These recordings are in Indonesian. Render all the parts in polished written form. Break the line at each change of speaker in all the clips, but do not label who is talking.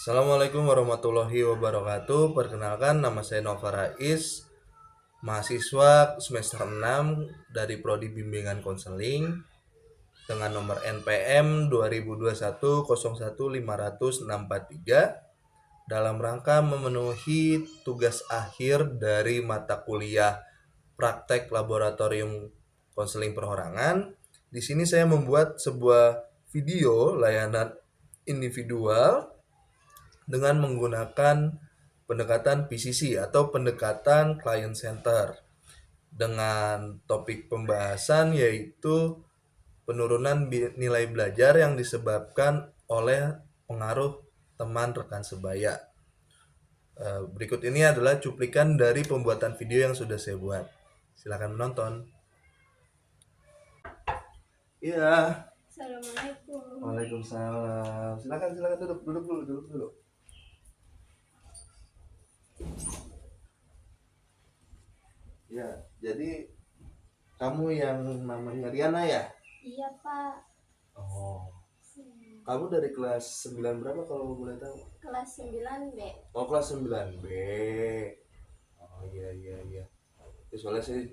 Assalamualaikum warahmatullahi wabarakatuh. Perkenalkan, nama saya Nova Rais, mahasiswa semester 6 dari Prodi Bimbingan Konseling dengan nomor NPM 2021015643 dalam rangka memenuhi tugas akhir dari mata kuliah Praktek Laboratorium Konseling Perorangan. Di sini saya membuat sebuah video layanan individual dengan menggunakan pendekatan PCC atau pendekatan client center dengan topik pembahasan yaitu penurunan nilai belajar yang disebabkan oleh pengaruh teman rekan sebaya. Berikut ini adalah cuplikan dari pembuatan video yang sudah saya buat. Silakan menonton. Iya.
Assalamualaikum.
Waalaikumsalam. Silakan duduk dulu. Ya, jadi kamu yang namanya Riana ya?
Iya, Pak.
Oh, kamu dari kelas 9 berapa kalau boleh tahu?
Kelas 9B.
Oh, kelas 9B. Oh, iya. Ya, soalnya saya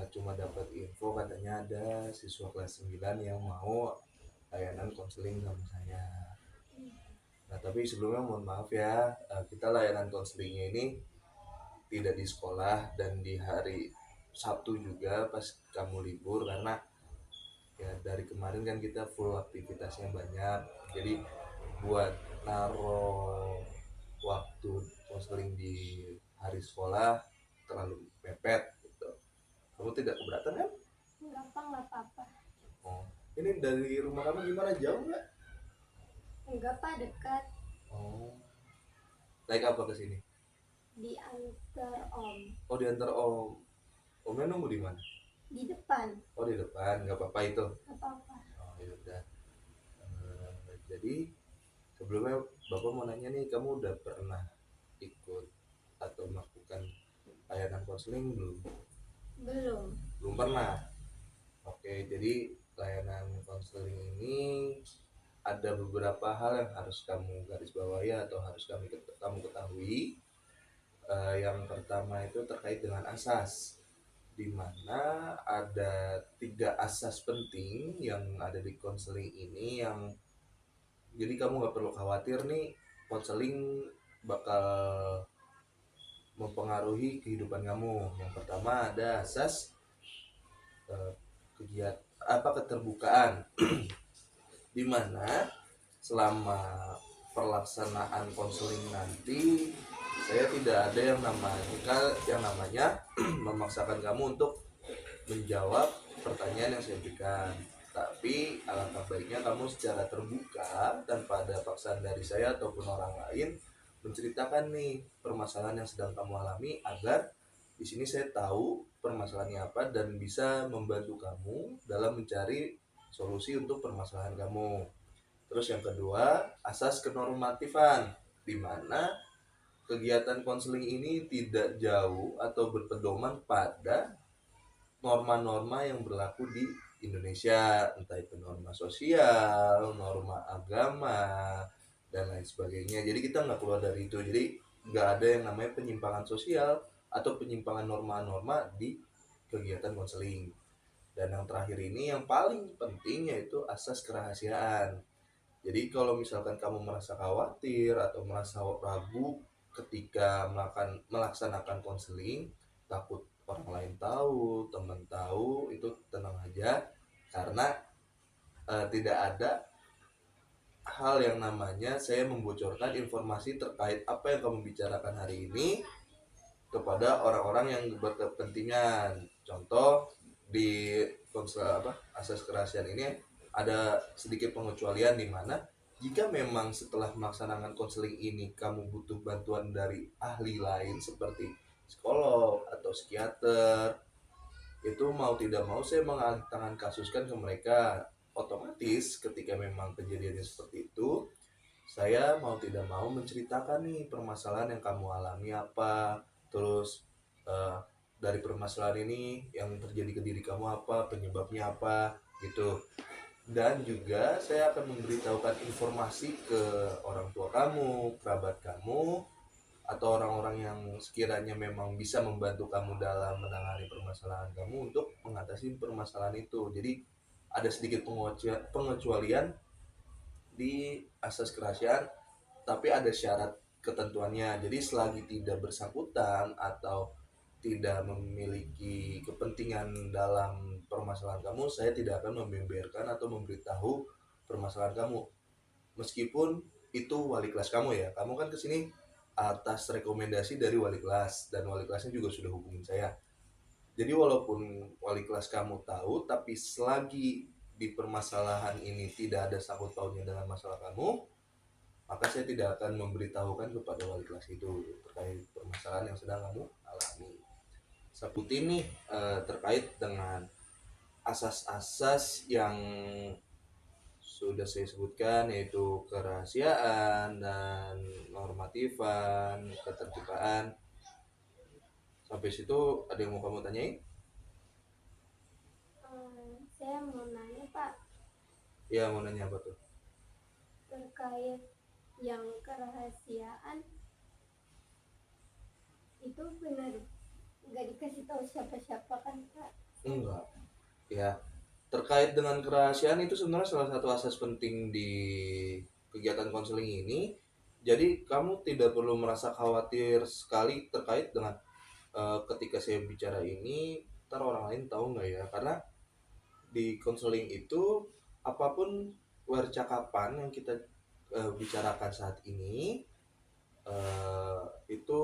cuma dapat info katanya ada siswa kelas 9 yang mau layanan konseling sama saya. Nah, tapi sebelumnya mohon maaf ya, kita layanan konselingnya ini tidak di sekolah dan di hari Sabtu juga pas kamu libur, karena ya dari kemarin kan kita full aktivitasnya banyak, jadi buat naro waktu konseling di hari sekolah terlalu mepet gitu. Kamu tidak keberatan kan?
Gampang, nggak apa-apa.
Oh, ini dari rumah kamu gimana, jauh nggak?
Enggak, Pak, dekat.
Oh, naik apa ke sini?
Diantar Om.
Oh, diantar om. Omnya nunggu di mana?
Di depan.
Oh, di depan, nggak apa-apa itu.
Nggak apa-apa.
Oh, ya udah. Jadi sebelumnya Bapak mau nanya nih, kamu udah pernah ikut atau melakukan layanan konseling belum?
Belum.
Belum pernah. Oke, jadi layanan konseling ini ada beberapa hal yang harus kamu garis bawahi atau harus kamu ketahui. Yang pertama itu terkait dengan asas, di mana ada 3 asas penting yang ada di konseling ini, yang jadi kamu nggak perlu khawatir nih konseling bakal mempengaruhi kehidupan kamu. Yang pertama ada asas keterbukaan, di mana selama pelaksanaan konseling nanti saya tidak ada yang namanya memaksakan kamu untuk menjawab pertanyaan yang saya berikan. Tapi alangkah baiknya kamu secara terbuka tanpa ada paksaan dari saya ataupun orang lain menceritakan nih permasalahan yang sedang kamu alami, agar di sini saya tahu permasalahannya apa dan bisa membantu kamu dalam mencari solusi untuk permasalahan kamu. Terus yang kedua, asas kenormatifan, di mana kegiatan konseling ini tidak jauh atau berpedoman pada norma-norma yang berlaku di Indonesia, entah itu norma sosial, norma agama, dan lain sebagainya. Jadi kita nggak keluar dari itu. Jadi nggak ada yang namanya penyimpangan sosial atau penyimpangan norma-norma di kegiatan konseling. Dan yang terakhir ini yang paling penting, yaitu asas kerahasiaan. Jadi kalau misalkan kamu merasa khawatir atau merasa ragu ketika melaksanakan konseling, takut orang lain tahu, teman tahu, itu tenang aja, karena tidak ada hal yang namanya saya membocorkan informasi terkait apa yang kamu bicarakan hari ini kepada orang-orang yang berkepentingan. Contoh di asas kerahasiaan ini ada sedikit pengecualian, di mana jika memang setelah melaksanakan konseling ini kamu butuh bantuan dari ahli lain seperti psikolog atau psikiater, itu mau tidak mau saya mengalih tangan kasuskan ke mereka. Otomatis ketika memang kejadiannya seperti itu, saya mau tidak mau menceritakan nih permasalahan yang kamu alami apa, terus eh, dari permasalahan ini yang terjadi ke diri kamu apa, penyebabnya apa gitu. Dan juga saya akan memberitahukan informasi ke orang tua kamu, kerabat kamu, atau orang-orang yang sekiranya memang bisa membantu kamu dalam menangani permasalahan kamu untuk mengatasi permasalahan itu. Jadi ada sedikit pengecualian di asas kerahasiaan, tapi ada syarat ketentuannya. Jadi selagi tidak bersangkutan atau tidak memiliki kepentingan dalam permasalahan kamu, saya tidak akan membeberkan atau memberitahu permasalahan kamu. Meskipun itu wali kelas kamu ya, kamu kan kesini atas rekomendasi dari wali kelas, dan wali kelasnya juga sudah hubungin saya. Jadi walaupun wali kelas kamu tahu, tapi selagi di permasalahan ini tidak ada sangkut pautnya dengan masalah kamu, maka saya tidak akan memberitahukan kepada wali kelas itu terkait permasalahan yang sedang kamu alami. Seperti ini terkait dengan asas-asas yang sudah saya sebutkan, yaitu kerahasiaan dan normatifan, keterbukaan. Sampai situ ada yang mau kamu tanyain?
Saya mau nanya Pak,
Ya, mau nanya apa tuh?
terkait yang kerahasiaan itu benar nggak dikasih tahu siapa-siapa kan Pak?
Enggak. Ya, terkait dengan kerahasiaan itu sebenarnya salah satu asas penting di kegiatan konseling ini. Jadi kamu tidak perlu merasa khawatir sekali terkait dengan ketika saya bicara ini, ntar orang lain tahu nggak ya? Karena di konseling itu apapun percakapan yang kita bicarakan saat ini, itu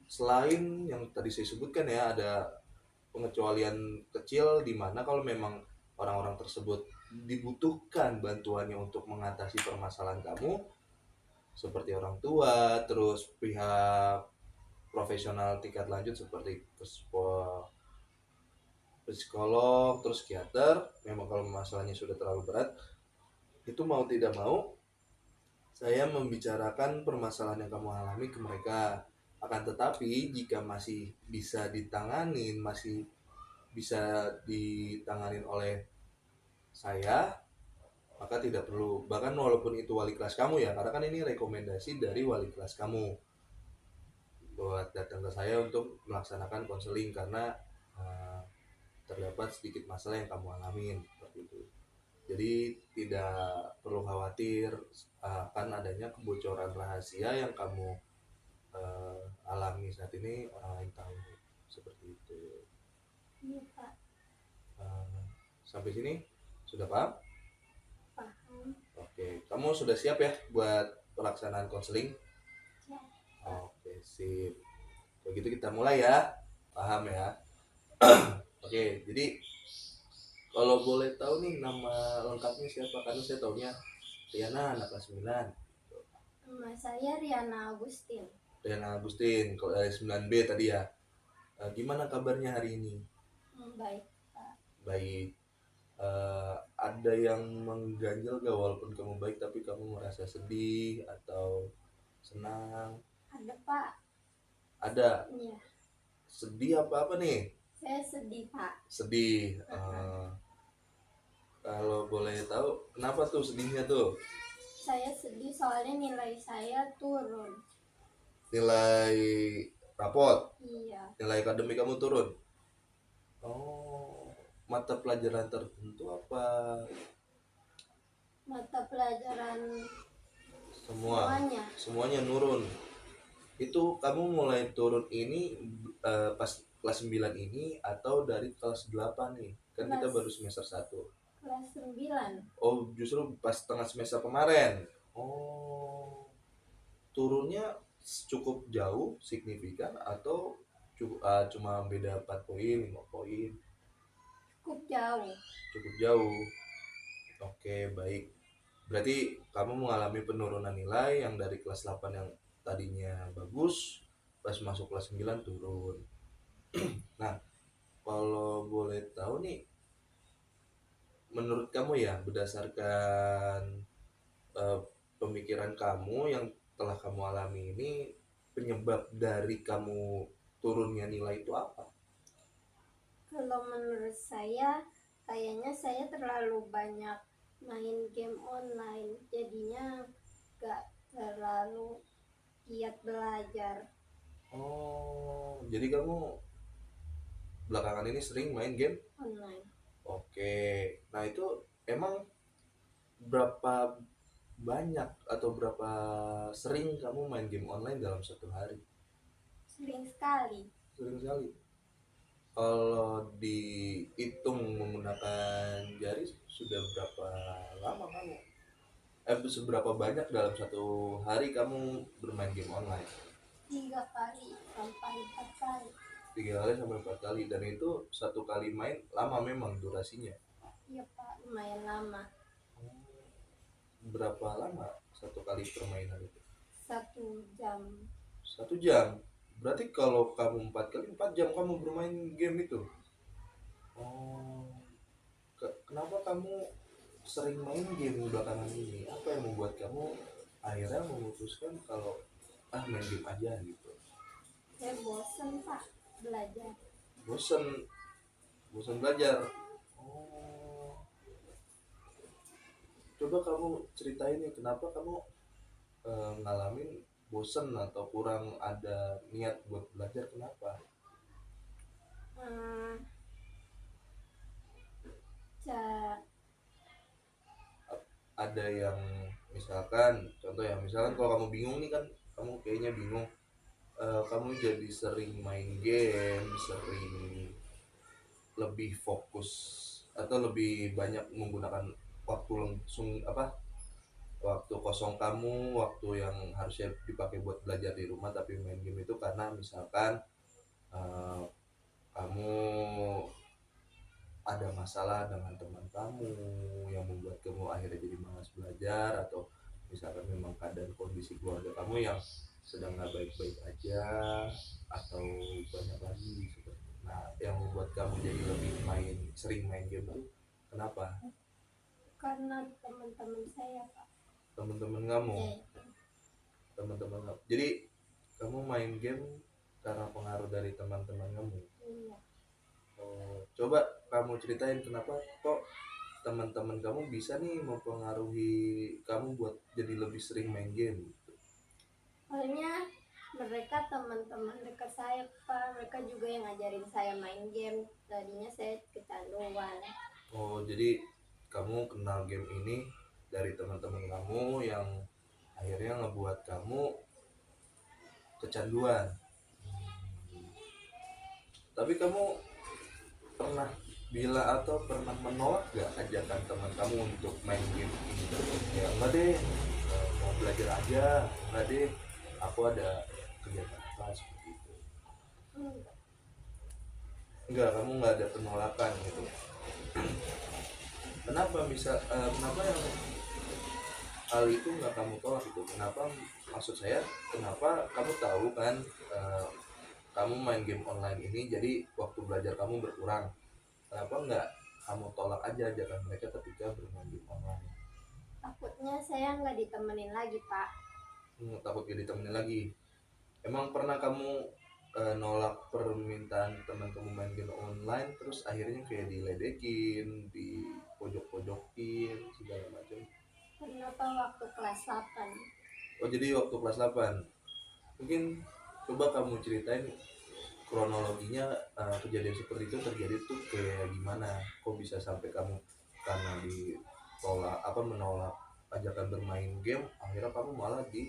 selain yang tadi saya sebutkan ya, ada pengecualian kecil di mana kalau memang orang-orang tersebut dibutuhkan bantuannya untuk mengatasi permasalahan kamu, seperti orang tua, terus pihak profesional tingkat lanjut seperti psikolog, terus psikiater, memang kalau masalahnya sudah terlalu berat, itu mau tidak mau saya membicarakan permasalahan yang kamu alami ke mereka. Akan tetapi jika masih bisa ditanganin, masih bisa ditanganin oleh saya, maka tidak perlu, bahkan walaupun itu wali kelas kamu ya, karena kan ini rekomendasi dari wali kelas kamu buat datang ke saya untuk melaksanakan konseling karena uh, terdapat sedikit masalah yang kamu alamin seperti itu. Jadi tidak perlu khawatir akan adanya kebocoran rahasia yang kamu alami saat ini orang lain tahu, seperti itu.
Iya Pak,
Uh, Sampai sini sudah paham?
paham.
Oke, kamu sudah siap ya buat pelaksanaan konseling?
Ya,
Oke, sip. Begitu kita mulai ya. Paham ya? Oke, jadi kalau boleh tahu nih nama lengkapnya siapa? Karena saya taunya Riana anak kelas 9.
nama saya Riana Agustin.
Riana Agustin, kalau dari 9B tadi ya. Gimana kabarnya hari ini?
Baik Pak.
Baik. Ada yang mengganjal gak walaupun kamu baik tapi kamu merasa sedih atau senang?
Ada Pak.
Ada.
Iya,
Sedih apa nih?
saya sedih Pak.
Sedih. Kalau boleh tahu kenapa tuh sedihnya tuh?
Saya sedih soalnya nilai saya turun.
Nilai rapot,
Iya,
nilai akademik kamu turun. Oh, mata pelajaran tertentu apa
mata pelajaran
semua?
semuanya.
Semuanya nurun. Itu kamu mulai turun ini pas kelas 9 ini atau dari kelas 8 nih? Kan kita baru semester 1.
Kelas 9.
Oh, justru pas tengah semester kemarin. Oh, turunnya cukup jauh, signifikan atau cuma beda 4 poin, 5 poin?
Cukup jauh.
Cukup jauh. Oke, baik. Berarti kamu mengalami penurunan nilai yang dari kelas 8 yang tadinya bagus, pas masuk kelas 9 turun. Nah, kalau boleh tahu nih, menurut kamu ya, berdasarkan eh, pemikiran kamu yang telah kamu alami ini, penyebab dari kamu turunnya nilai itu apa?
Kalau menurut saya, kayaknya saya terlalu banyak main game online, jadinya gak terlalu giat belajar
Oh, jadi kamu belakangan ini sering main game?
online.
Oke. Nah, itu emang berapa banyak atau berapa sering kamu main game online dalam satu hari?
Sering sekali.
Sering sekali. Kalau dihitung menggunakan jari sudah berapa lama kamu? Seberapa banyak dalam satu hari kamu bermain game online?
3 kali sampai 4 kali.
3 kali sampai 4 kali, dan itu satu kali main lama memang durasinya.
Iya Pak, lumayan lama.
Berapa lama satu kali permainan itu?
1 jam.
1 jam. Berarti kalau kamu 4 kali 4 jam kamu bermain game itu. Oh, kenapa kamu sering main game belakangan ini? Apa yang membuat kamu akhirnya memutuskan kalau main game aja gitu?
Saya bosen Pak belajar.
Bosen, bosen belajar. Oh, coba kamu ceritain nih kenapa kamu ngalamin bosen atau kurang ada niat buat belajar, kenapa?
Hmm, ca-
Ada yang misalkan, contoh ya, misalkan kalau kamu bingung nih kan, kamu kayaknya bingung, kamu jadi sering main game, sering lebih fokus atau lebih banyak menggunakan waktu langsung waktu kosong kamu, waktu yang harusnya dipakai buat belajar di rumah tapi main game itu karena misalkan eh, kamu ada masalah dengan teman kamu yang membuat kamu akhirnya jadi malas belajar, atau misalkan memang keadaan kondisi keluarga kamu yang sedang nggak baik-baik aja, atau banyak lagi seperti itu. Nah, yang membuat kamu jadi lebih sering main game itu kenapa?
karena teman-teman saya Pak.
Teman-teman kamu,
Ya,
teman-teman kamu. Jadi kamu main game karena pengaruh dari teman-teman kamu.
iya.
Oh, coba kamu ceritain kenapa kok teman-teman kamu bisa nih mempengaruhi kamu buat jadi lebih sering main game.
Soalnya mereka teman-teman dekat saya Pak, mereka juga yang ngajarin saya main game. Tadinya saya kecanduan.
Oh, jadi kamu kenal game ini dari teman-teman kamu yang akhirnya ngebuat kamu kecanduan. Tapi kamu pernah pernah menolak gak ajakan teman kamu untuk main game ini? Ya enggak deh, mau belajar aja, enggak deh, aku ada kegiatan apa seperti itu.
Enggak.
Enggak, kamu nggak ada penolakan gitu. Kenapa yang hal itu nggak kamu tolak itu? Kenapa, maksud saya, kenapa kamu tahu kan eh, kamu main game online ini jadi waktu belajar kamu berkurang, kenapa nggak kamu tolak aja ajakan mereka ketika bermain game online?
Takutnya saya nggak ditemenin lagi Pak.
Takut gak ditemenin lagi. Emang pernah kamu nolak permintaan teman kamu main game online terus akhirnya kayak diledekin, di pojok-pojokin segala macam?
Kenapa waktu kelas 8?
Oh, jadi waktu kelas 8. Mungkin coba kamu ceritain kronologinya, kejadian seperti itu terjadi tuh kayak gimana? Kok bisa sampai kamu karena menolak ajakan bermain game, akhirnya kamu malah di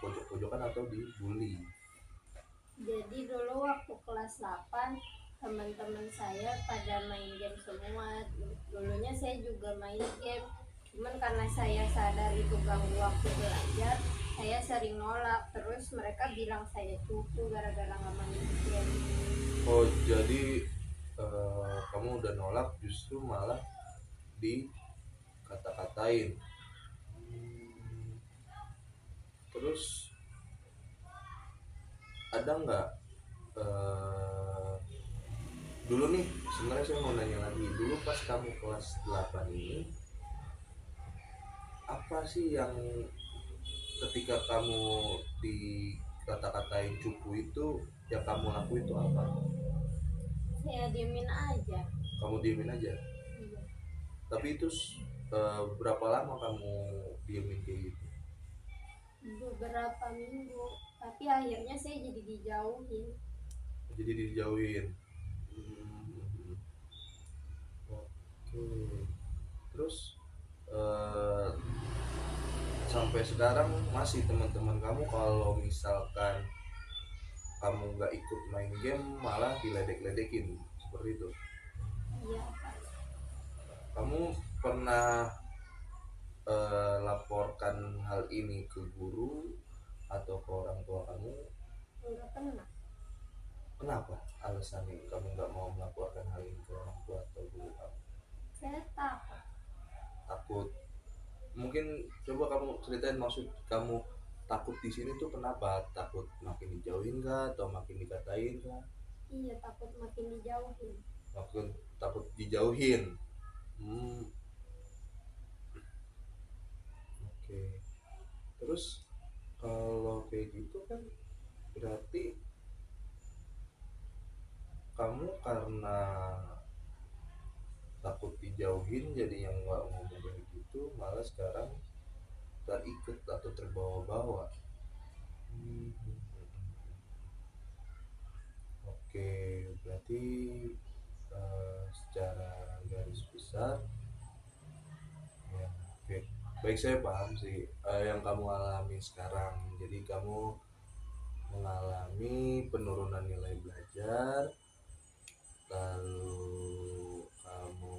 pojok-pojokan atau dibully?
Jadi dulu waktu kelas 8 teman-teman saya pada main game semua. Dulunya saya juga main game. Cuman karena saya sadar itu ganggu waktu belajar, saya sering nolak. Terus mereka bilang saya cupu gara-gara nggak main game.
Oh, jadi kamu udah nolak justru malah dikata-katain. Terus ada nggak eh, dulu nih, sebenarnya saya mau nanya lagi, dulu pas kamu kelas 8 ini, apa sih yang ketika kamu dikata-katain cupu itu yang kamu lakuin itu apa?
Saya diemin aja.
Kamu diemin aja?
Iya.
Tapi itu berapa lama kamu diemin kayak gitu?
beberapa minggu, tapi akhirnya saya jadi dijauhin.
Jadi dijauhin. Hmm, oke. Terus eh, sampai sekarang masih teman-teman kamu kalau misalkan kamu nggak ikut main game malah diledek-ledekin seperti itu?
Iya Pak.
Kamu pernah laporkan hal ini ke guru atau ke orang tua kamu?
Enggak pernah.
Kenapa alasannya kamu nggak mau melaporkan hal ini ke orang tua atau guru kamu?
Saya takut.
Takut? Mungkin coba kamu ceritain maksud kamu takut di sini tuh kenapa? Takut makin dijauhin kah atau makin dikatain kah?
Iya, takut makin dijauhin.
Makin takut dijauhin. Hmm, oke. Terus kalau kayak gitu kan berarti kamu karena takut dijauhin jadi yang nggak ngomong kayak gitu malah sekarang terikut atau terbawa-bawa. Hmm, oke, berarti secara garis besar ya, oke. Baik, saya paham sih yang kamu alami sekarang. Jadi kamu mengalami penurunan nilai belajar, lalu kamu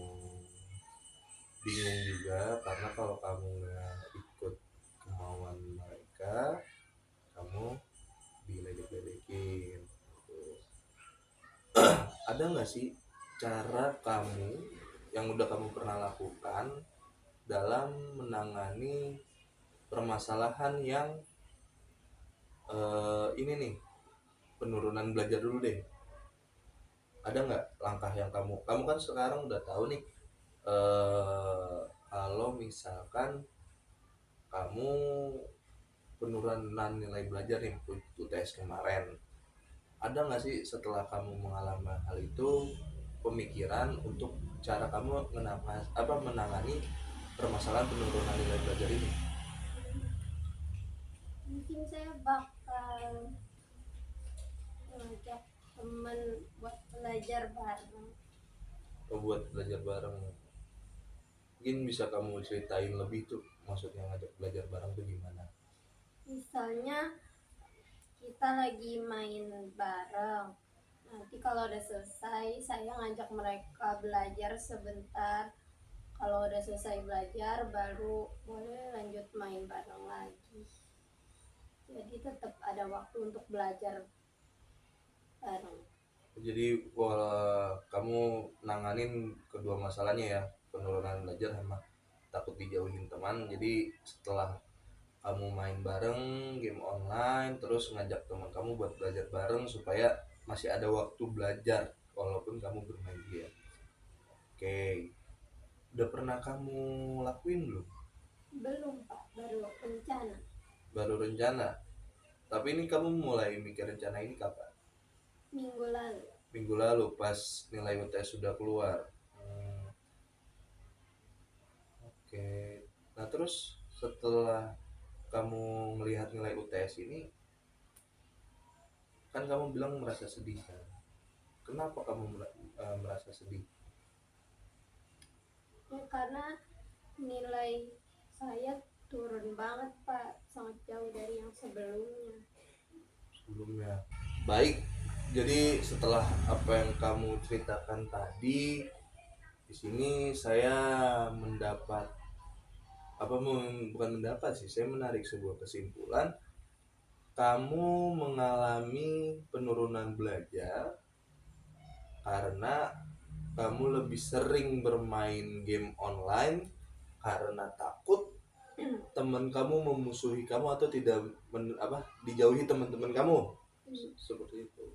bingung juga karena kalau kamu nggak ikut kemauan mereka, kamu diledek-ledekin gitu. Ada nggak sih cara kamu yang udah kamu pernah lakukan dalam menangani permasalahan yang ini nih, penurunan belajar dulu deh. Ada nggak langkah yang kamu kan sekarang udah tahu nih kalau misalkan kamu penurunan nilai belajar nih UTS kemarin, ada nggak sih setelah kamu mengalami hal itu pemikiran untuk cara kamu menangani permasalahan penurunan nilai belajar ini?
Mungkin saya bakal ngajak temen buat belajar bareng.
Buat belajar bareng, mungkin bisa kamu ceritain lebih tuh maksudnya ngajak belajar bareng tuh gimana?
Misalnya kita lagi main bareng. Nanti kalau udah selesai, saya ngajak mereka belajar sebentar. Kalau udah selesai belajar, baru boleh lanjut main bareng lagi. Jadi tetap ada waktu untuk belajar bareng.
Jadi kamu nanganin kedua masalahnya ya, penurunan belajar sama takut dijauhin teman. Jadi setelah kamu main bareng game online terus ngajak teman kamu buat belajar bareng supaya masih ada waktu belajar walaupun kamu bermain game. Oke, udah pernah kamu lakuin belum?
Belum Pak, baru rencana.
Baru rencana. Tapi ini kamu mulai mikir rencana ini kapan?
Minggu lalu.
Minggu lalu pas nilai UTS sudah keluar. Hmm, oke. Nah terus setelah kamu melihat nilai UTS ini, kan kamu bilang merasa sedih kan? Kenapa kamu merasa sedih?
Ya karena nilai saya turun banget Pak, sangat jauh dari yang sebelumnya.
Sebelumnya? Baik, jadi setelah apa yang kamu ceritakan tadi, di sini saya mendapat bukan mendapat sih, saya menarik sebuah kesimpulan. Kamu mengalami penurunan belajar karena kamu lebih sering bermain game online karena takut teman kamu memusuhi kamu atau tidak dijauhi teman-teman kamu. Seperti itu.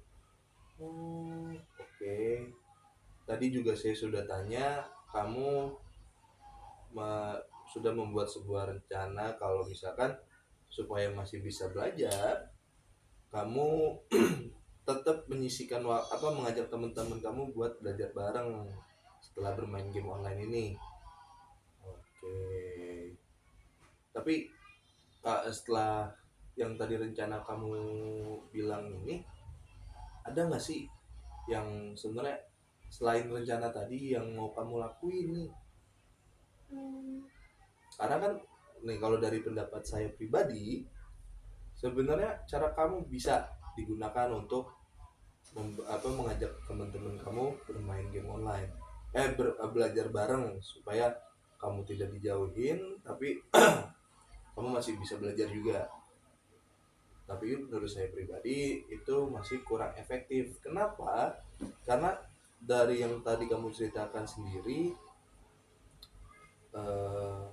Oke. Tadi juga saya sudah tanya, kamu sudah membuat sebuah rencana kalau misalkan supaya masih bisa belajar, kamu tetap menyisikan mengajak teman-teman kamu buat belajar bareng setelah bermain game online ini. Oke. Tapi setelah yang tadi rencana kamu bilang ini, ada nggak sih yang sebenarnya selain rencana tadi yang mau kamu lakuin nih?
Hmm,
Karena kan nih kalau dari pendapat saya pribadi, sebenarnya cara kamu bisa digunakan untuk mengajak teman-teman kamu bermain game online, belajar bareng supaya kamu tidak dijauhin, tapi kamu masih bisa belajar juga. Tapi menurut saya pribadi itu masih kurang efektif. Kenapa? Karena dari yang tadi kamu ceritakan sendiri, eh,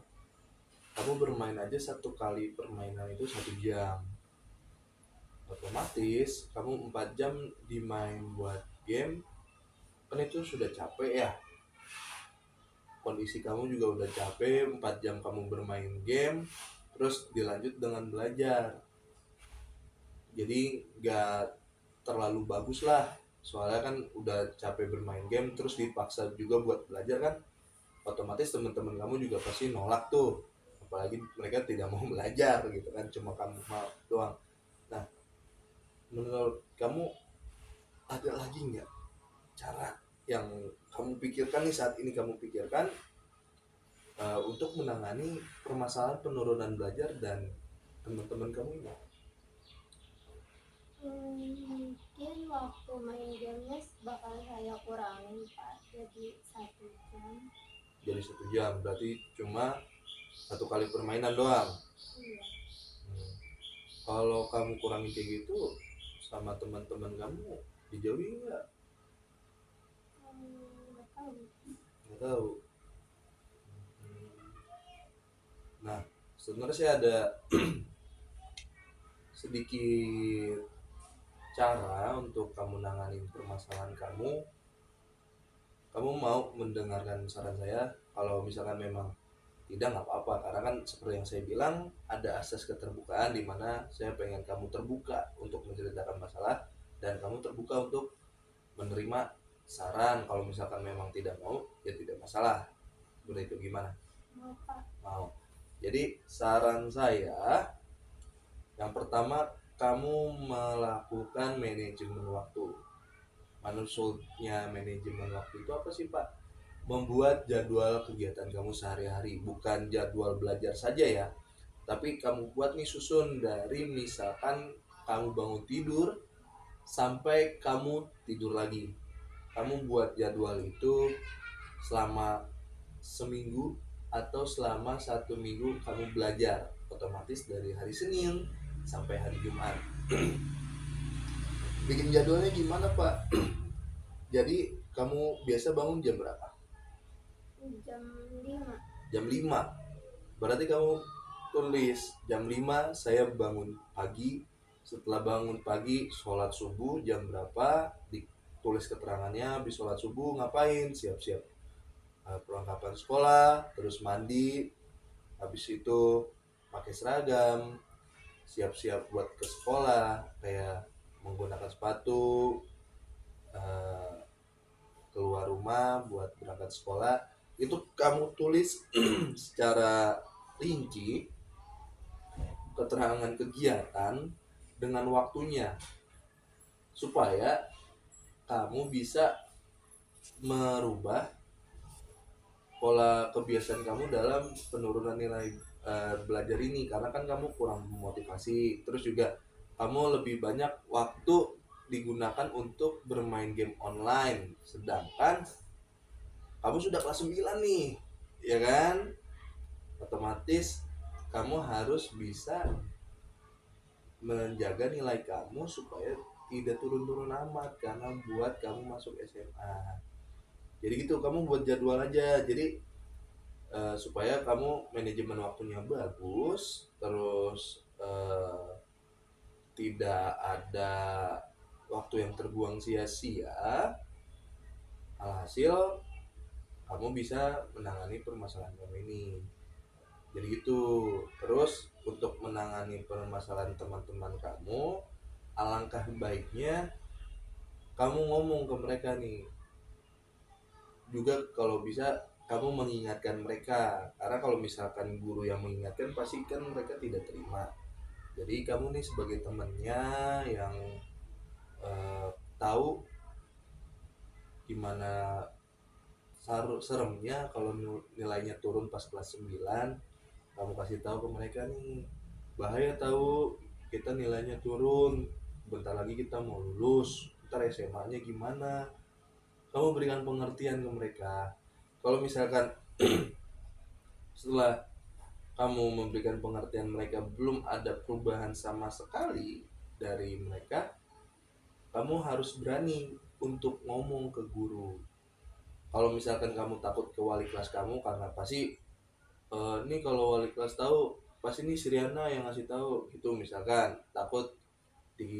kamu bermain aja satu kali permainan itu 1 jam, otomatis kamu 4 jam dimain buat game, kan itu sudah capek ya. Kondisi kamu juga udah capek, 4 jam kamu bermain game, terus dilanjut dengan belajar. Jadi nggak terlalu bagus lah, soalnya kan udah capek bermain game terus dipaksa juga buat belajar kan, otomatis teman-teman kamu juga pasti nolak tuh, apalagi mereka tidak mau belajar gitu kan, cuma kamu mau doang. Nah, menurut kamu ada lagi nggak cara yang kamu pikirkan nih, saat ini kamu pikirkan, untuk menangani permasalahan penurunan belajar dan teman-teman kamu ini?
mungkin waktu main gamenya bakal saya kurangin Pak, jadi 1 jam.
Jadi 1 jam berarti cuma satu kali permainan doang.
Iya.
Hmm. Kalau kamu kurangin kayak gitu, sama teman-teman kamu dijauhi nggak?
Nggak tahu.
Nggak tahu. Hmm. Nah, sebenarnya saya ada sedikit cara untuk kamu nanganin permasalahan kamu. Kamu mau mendengarkan saran saya? Kalau misalkan memang tidak, nggak apa-apa, karena kan seperti yang saya bilang, ada asas keterbukaan di mana saya pengen kamu terbuka untuk menceritakan masalah dan kamu terbuka untuk menerima saran. Kalau misalkan memang tidak mau, ya tidak masalah. Seperti itu, gimana?
Mau Pak.
Mau. Jadi saran saya yang pertama, kamu melakukan manajemen waktu. Maksudnya manajemen waktu itu apa sih Pak? Membuat jadwal kegiatan kamu sehari-hari, bukan jadwal belajar saja ya, tapi kamu buat nih, susun dari misalkan kamu bangun tidur sampai kamu tidur lagi. Kamu buat jadwal itu selama seminggu atau selama 1 minggu kamu belajar, otomatis dari hari Senin sampai hari Jumat. Bikin jadwalnya gimana Pak? Jadi kamu biasa bangun jam berapa?
Jam 5.
Jam 5. Berarti kamu tulis jam 5 saya bangun pagi. Setelah bangun pagi, sholat subuh jam berapa, ditulis keterangannya. Habis sholat subuh ngapain? Siap-siap perlengkapan sekolah, terus mandi, habis itu pakai seragam, siap-siap buat ke sekolah, kayak menggunakan sepatu, eh, keluar rumah buat berangkat sekolah. Itu kamu tulis secara rinci keterangan kegiatan dengan waktunya, supaya kamu bisa merubah pola kebiasaan kamu dalam penurunan nilai belajar ini. Karena kan kamu kurang memotivasi, terus juga kamu lebih banyak waktu digunakan untuk bermain game online, sedangkan kamu sudah kelas 9 nih, ya kan? Otomatis kamu harus bisa menjaga nilai kamu supaya tidak turun-turun amat, karena buat kamu masuk SMA. Jadi gitu, kamu buat jadwal aja. Jadi supaya kamu manajemen waktunya bagus, terus tidak ada waktu yang terbuang sia-sia. Alhasil kamu bisa menangani permasalahan kamu ini. Jadi gitu. Terus untuk menangani permasalahan teman-teman kamu, alangkah baiknya kamu ngomong ke mereka nih. Juga kalau bisa kamu mengingatkan mereka, karena kalau misalkan guru yang mengingatkan pasti kan mereka tidak terima. Jadi kamu nih sebagai temannya yang eh, tahu gimana seremnya kalau nilainya turun pas kelas 9, kamu kasih tahu ke mereka nih, bahaya tahu kita nilainya turun, bentar lagi kita mau lulus, ntar SMA-nya gimana. Kamu berikan pengertian ke mereka. Kalau misalkan setelah kamu memberikan pengertian mereka belum ada perubahan sama sekali dari mereka, kamu harus berani untuk ngomong ke guru. Kalau misalkan kamu takut ke wali kelas kamu, karena pasti ini kalau wali kelas tahu pasti ini Siriana yang ngasih tahu gitu, misalkan takut di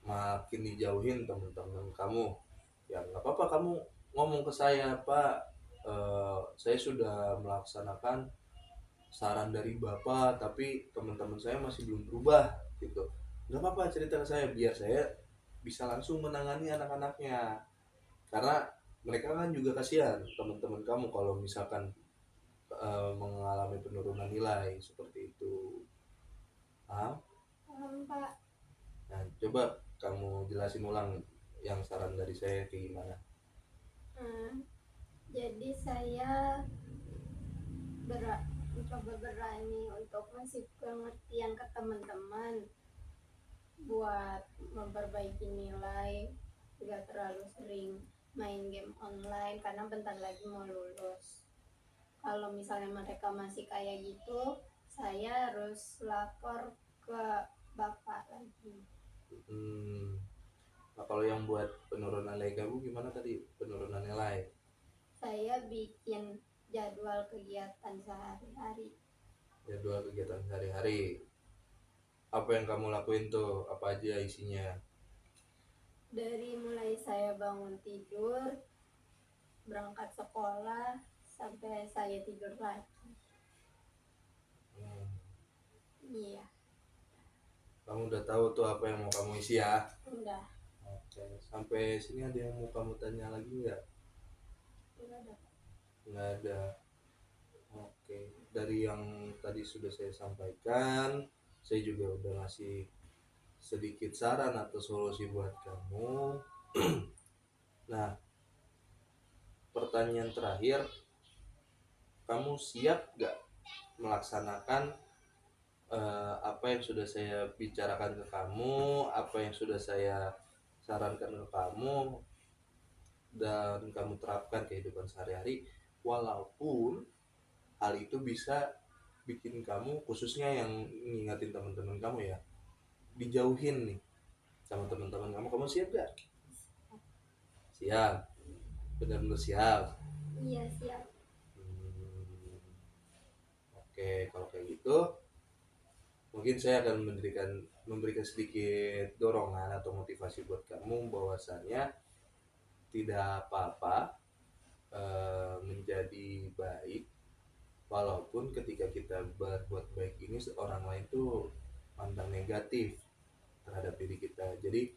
makin dijauhin teman-teman kamu, ya nggak apa-apa, kamu ngomong ke saya, Pak, saya sudah melaksanakan saran dari bapak tapi teman-teman saya masih belum berubah gitu. Nggak apa-apa, cerita ke saya biar saya bisa langsung menangani anak-anaknya, karena mereka kan juga kasihan teman-teman kamu kalau misalkan mengalami penurunan nilai seperti itu. Paham?
Paham, Pak.
Nah, coba kamu jelasin ulang yang saran dari saya kayak gimana.
Hmm, jadi saya mencoba berani untuk ngasih pengertian ke teman-teman buat memperbaiki nilai, tidak terlalu sering main game online karena bentar lagi mau lulus. Kalau misalnya mereka masih kayak gitu, saya harus lapor ke bapak lagi.
hmm, nah kalau yang buat penurunan nilai kamu gimana tadi, penurunan nilai?
Saya bikin jadwal kegiatan sehari-hari.
Jadwal kegiatan sehari-hari, apa yang kamu lakuin tuh, apa aja isinya?
Dari mulai saya bangun tidur, berangkat sekolah, sampai saya tidur lagi.
Hmm,
Iya,
kamu udah tahu tuh apa yang mau kamu isi ya.
udah.
Oke, sampai sini ada yang mau kamu tanya lagi nggak?
Udah ada.
Nggak ada. Oke, dari yang tadi sudah saya sampaikan, saya juga udah ngasih sedikit saran atau solusi buat kamu. Nah, pertanyaan terakhir, kamu siap gak melaksanakan apa yang sudah saya bicarakan ke kamu, apa yang sudah saya sarankan ke kamu, dan kamu terapkan kehidupan sehari-hari, walaupun hal itu bisa bikin kamu, khususnya yang ngingatin teman-teman kamu ya, dijauhin nih sama teman-teman kamu siap gak? Siap, benar-benar siap.
Iya, siap.
Hmm, oke, kalau kayak gitu mungkin saya akan memberikan sedikit dorongan atau motivasi buat kamu, bahwasannya tidak apa-apa menjadi baik, walaupun ketika kita berbuat baik ini orang lain tuh pandang negatif terhadap diri kita. Jadi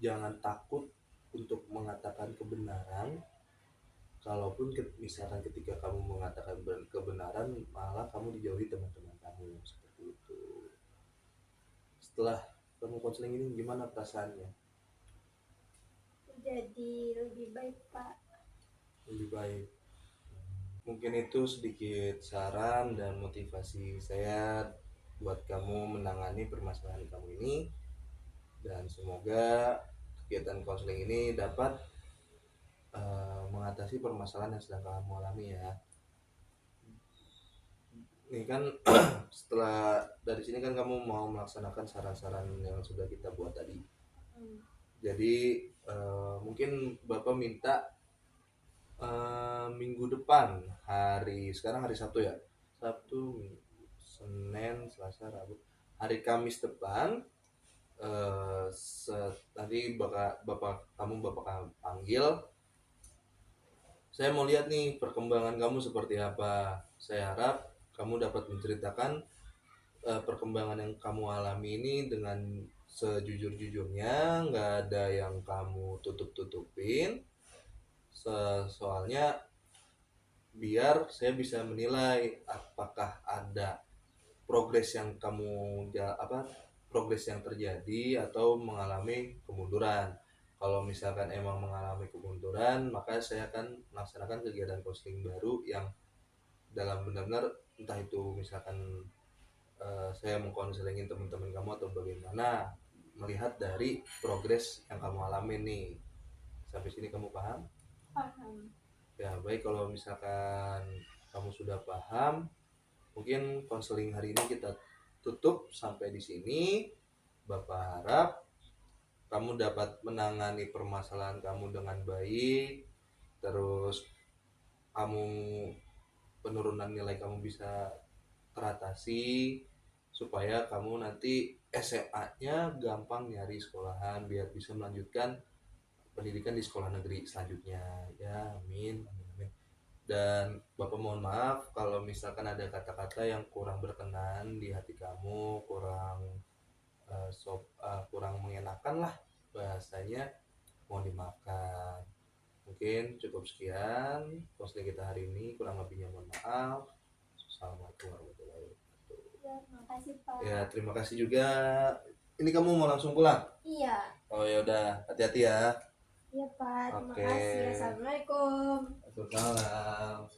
jangan takut untuk mengatakan kebenaran, kalaupun misalkan ketika kamu mengatakan kebenaran malah kamu dijauhi teman-teman kamu, seperti itu. Setelah kamu konseling ini gimana perasaannya?
Jadi lebih baik, Pak.
Lebih baik. Mungkin itu sedikit saran dan motivasi saya buat kamu menangani permasalahan kamu ini, dan semoga kegiatan konseling ini dapat mengatasi permasalahan yang sedang kamu alami ya. Ini kan setelah dari sini kan kamu mau melaksanakan saran-saran yang sudah kita buat tadi. Jadi mungkin Bapak minta minggu depan, sekarang hari Sabtu ya, Sabtu, Senin, Selasa, Rabu, hari Kamis depan, nanti bapak kamu panggil, saya mau lihat nih perkembangan kamu seperti apa. Saya harap kamu dapat menceritakan perkembangan yang kamu alami ini dengan sejujur-jujurnya, nggak ada yang kamu tutup-tutupin. Soalnya biar saya bisa menilai apakah ada progres yang progres yang terjadi atau mengalami kemunduran. Kalau misalkan emang mengalami kemunduran, maka saya akan melaksanakan kegiatan konseling baru yang dalam benar-benar, entah itu misalkan saya mengkonselingin teman-teman kamu atau bagaimana, melihat dari progres yang kamu alami nih. Sampai sini kamu paham?
Paham.
Ya baik, kalau misalkan kamu sudah paham, mungkin konseling hari ini kita tutup sampai di sini. Bapak harap kamu dapat menangani permasalahan kamu dengan baik, terus kamu penurunan nilai kamu bisa teratasi, supaya kamu nanti SMA-nya gampang nyari sekolahan biar bisa melanjutkan pendidikan di sekolah negeri selanjutnya. Ya, amin, amin, amin. Dan Bapak mohon maaf kalau misalkan ada kata-kata yang kurang berkenan di hati kamu, kurang mengenakan lah bahasanya, mohon dimaafkan. Mungkin cukup sekian konseling kita hari ini, kurang lebihnya mohon maaf. Assalamualaikum warahmatullahi wabarakatuh.
Ya, makasih Pak.
Ya, terima kasih juga. Ini kamu mau langsung pulang?
Iya.
Oh ya udah, hati-hati ya.
Iya Pak, terima
Oke.
kasih. Assalamualaikum.
Waalaikumsalam.